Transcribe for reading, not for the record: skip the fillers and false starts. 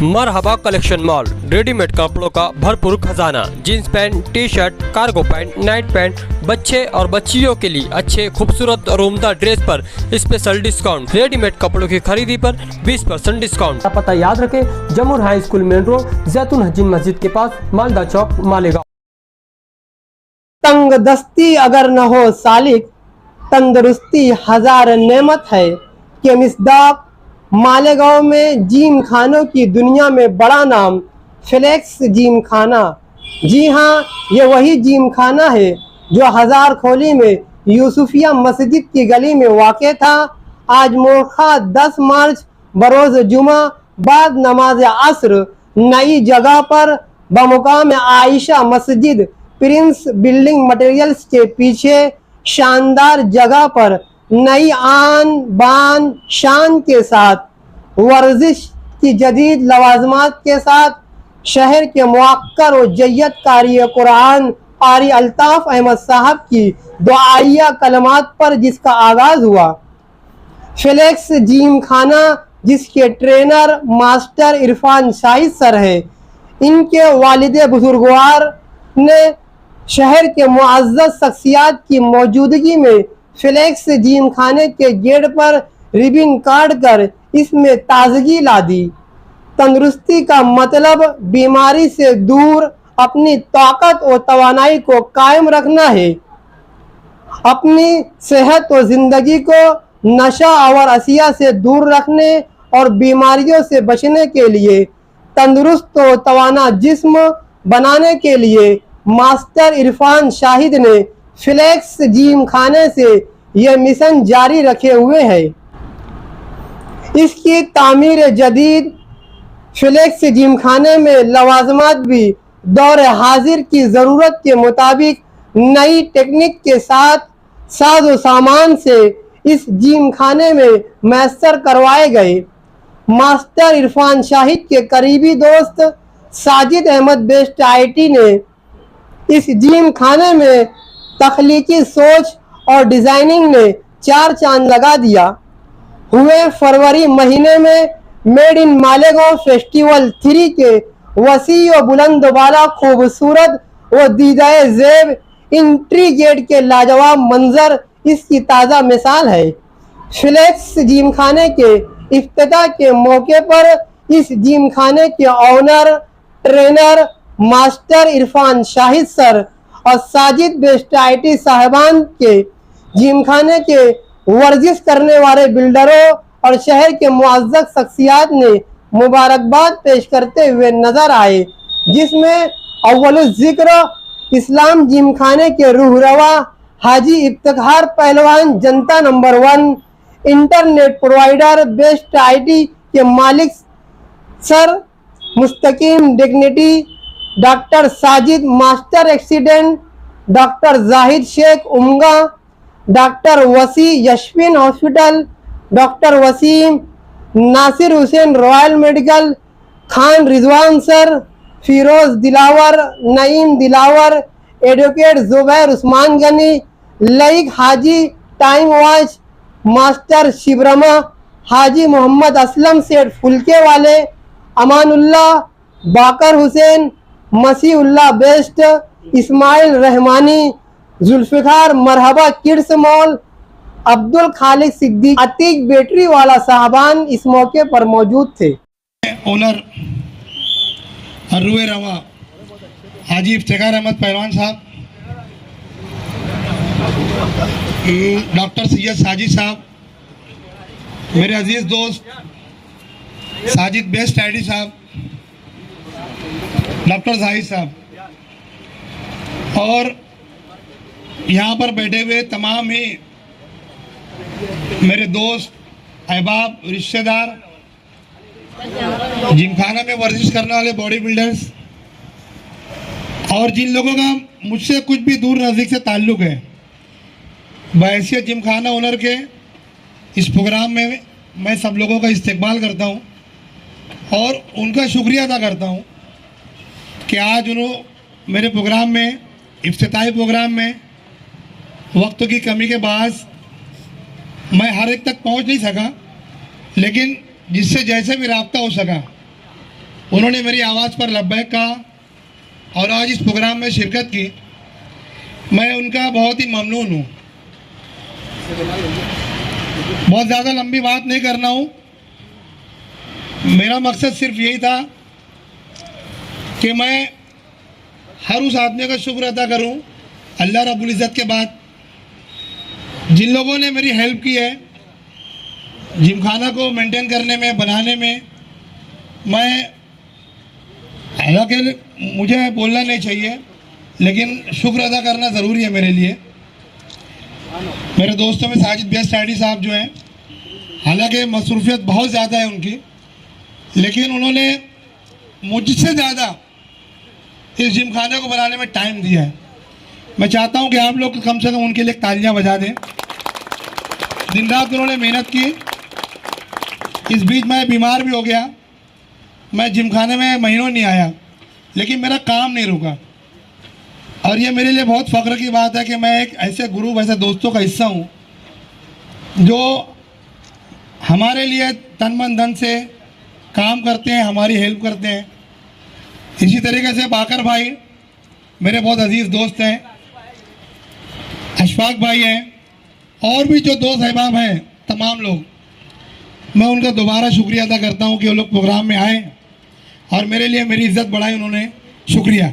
मरहबा collection mall, readymade कपड़ों का भरपूर खजाना। Jeans pant, T shirt, cargo pant, night pant, बच्चे और बच्चियों के लिए अच्छे खूबसूरत और उम्दा ड्रेस पर स्पेशल डिस्काउंट। रेडीमेड कपड़ों की खरीदी पर 20% डिस्काउंट। पता याद रखें, जमुर हाई स्कूल मेन रोड, जैतून हजीन मस्जिद के पास, मालदा चौक, मालेगांव। तंगदस्ती अगर न हो सालिक, तंदुरुस्ती हजार नेमत है के मिसदाक। मालेगांव में जिम खानों की दुनिया में बड़ा नाम फ्लेक्स जिम खाना। जी हाँ, ये वही जिम खाना है जो हजार खोली में यूसुफिया मस्जिद की गली में वाक़ था। आज मोरखा 10 मार्च बरोज जुमा बाद नमाज असर नई जगह पर बमुकाम आयशा मस्जिद प्रिंस बिल्डिंग मटेरियल्स के पीछे शानदार जगह पर नई आन बान शान के साथ वर्जिश की जदीद लवाजमात के साथ शहर के मुअक्कर और जय्यत कारी कुरान कारी अल्ताफ अहमद साहब की दुआइया कलमात पर जिसका आगाज हुआ। फ्लेक्स जिम खाना जिसके trainer master Irfan Shahid sir है, इनके वालिदे बुजुर्गवार ने शहर के मुअज़्ज़ज़ शख्सियात की मौजूदगी में फ्लेक्स जिम खाने के गेट पर रिबन काट कर इसमें ताजगी ला दी। तंदुरुस्ती का मतलब बीमारी से दूर अपनी ताकत और तवानाई को कायम रखना है। अपनी सेहत और जिंदगी को नशा और असिया से दूर रखने और बीमारियों से बचने के लिए तंदुरुस्त और तवाना जिस्म बनाने के लिए मास्टर इरफान शाहिद ने फ्लेक्स जिम खाने से यह मिशन जारी रखे हुए है। इसकी तामीर जदीद फ्लेक्स जिम खाने में लवाजमात भी दौर हाजिर की ज़रूरत के मुताबिक नई टेक्निक के साथ साजो सामान से इस जिम खाने में मैसर करवाए गए। मास्टर इरफान शाहिद के करीबी दोस्त साजिद अहमद बेस्ट आईटी ने इस जिम खाने में तख्लीकी सोच और डिज़ाइनिंग ने 4 चांद लगा दिया। हुए फरवरी महीने में मेड इन मालेगांव फेस्टिवल 3 के वसी और बुलंद वाला खूबसूरत व दीदाए ज़ेब इंट्री गेट के लाजवाब मंजर इसकी ताज़ा मिसाल है। फ्लेक्स जिम खाने के इफ्तिताह के मौके पर इस जिम खाने के owner trainer master Irfan Shahid sir और साजिद बेस्ट आईटी साहबान के जिम खाने के वर्जिश करने वाले बिल्डरों और शहर के मुअज़्ज़ज़ शख्सियात ने मुबारकबाद पेश करते हुए नजर आए, जिसमें अव्वल जिक्र इस्लाम जिम खाने के रूहरवा हाजी इफ्तिखार पहलवान जनता number 1 internet provider best IT के मालिक sir Mustaqim dignity doctor Sajid master accident, doctor Zahid Shaikh उमगा, doctor Wasi Yashwin hospital, doctor Wasim Nasir Hussain royal medical, Khan Rizwan sir, Firoz Dilawar, Naeem Dilawar, advocate Zubair Usman Gani, Laiq Haji time watch, master Shivrama, Haji Mohammad Aslam Seth फुलके वाले, अमानुल्लाह, बाकर हुसैन, मसीहुल्लाह बेस्ट, इस्माइल रहमानी, जुल्फिकार मरहबा किड्स मॉल, अब्दुल खालिक सिद्दीक, अतीक बैटरी वाला साहबान इस मौके पर मौजूद थे। ओनर अर्रुए रवा हाजी इफ्तिखार अहमद पहलवान साहब, डॉक्टर सैयद साजिद साहब, मेरे अजीज दोस्त साजिद बेस्ट आईडी साहब, डॉक्टर जाहिद साहब और यहाँ पर बैठे हुए तमाम ही मेरे दोस्त अहबाब रिश्तेदार, जिमखाना में वर्जिश करने वाले बॉडी बिल्डर्स और जिन लोगों का मुझसे कुछ भी दूर नज़दीक से ताल्लुक़ है, बहैसियत जिमखाना ओनर के इस प्रोग्राम में मैं सब लोगों का इस्तकबाल करता हूँ और उनका शुक्रिया अदा करता हूँ कि आज उन्होंने मेरे प्रोग्राम में, इफ्तिताही प्रोग्राम में वक्त की कमी के बायस मैं हर एक तक पहुंच नहीं सका, लेकिन जिससे जैसे भी राब्ता हो सका उन्होंने मेरी आवाज़ पर लब्बैक कहा और आज इस प्रोग्राम में शिरकत की। मैं उनका बहुत ही ममनून हूँ। बहुत ज़्यादा लंबी बात नहीं करना हूँ, मेरा मकसद सिर्फ यही था कि मैं हर उस आदमी का शुक्र अदा करूँ अल्लाह रब्बुल इज़्ज़त के बाद जिन लोगों ने मेरी हेल्प की है जिमखाना को मेंटेन करने में, बनाने में। मैं हालांकि मुझे बोलना नहीं चाहिए, लेकिन शुक्र अदा करना ज़रूरी है मेरे लिए। मेरे दोस्तों में साजिद बेस्ट स्टडी साहब जो हैं, हालांकि मसरूफियत बहुत ज़्यादा है उनकी, लेकिन उन्होंने मुझसे ज़्यादा इस जिमखाने को बनाने में टाइम दिया है। मैं चाहता हूं कि आप लोग कम से कम उनके लिए तालियां बजा दें। दिन रात उन्होंने मेहनत की। इस बीच मैं बीमार भी हो गया, मैं जिमखाने में महीनों नहीं आया, लेकिन मेरा काम नहीं रुका। और ये मेरे लिए बहुत फ़ख्र की बात है कि मैं एक ऐसे ग्रुप, ऐसे दोस्तों का हिस्सा हूँ जो हमारे लिए तन मन धन से काम करते हैं, हमारी हेल्प करते हैं। इसी तरीके से बाकर भाई मेरे बहुत अजीज़ दोस्त हैं, अशफाक भाई हैं, और भी जो दोस्त अहबाब हैं तमाम लोग, मैं उनका दोबारा शुक्रिया अदा करता हूँ कि वो लोग प्रोग्राम में आए और मेरे लिए मेरी इज़्ज़त बढ़ाई उन्होंने। शुक्रिया।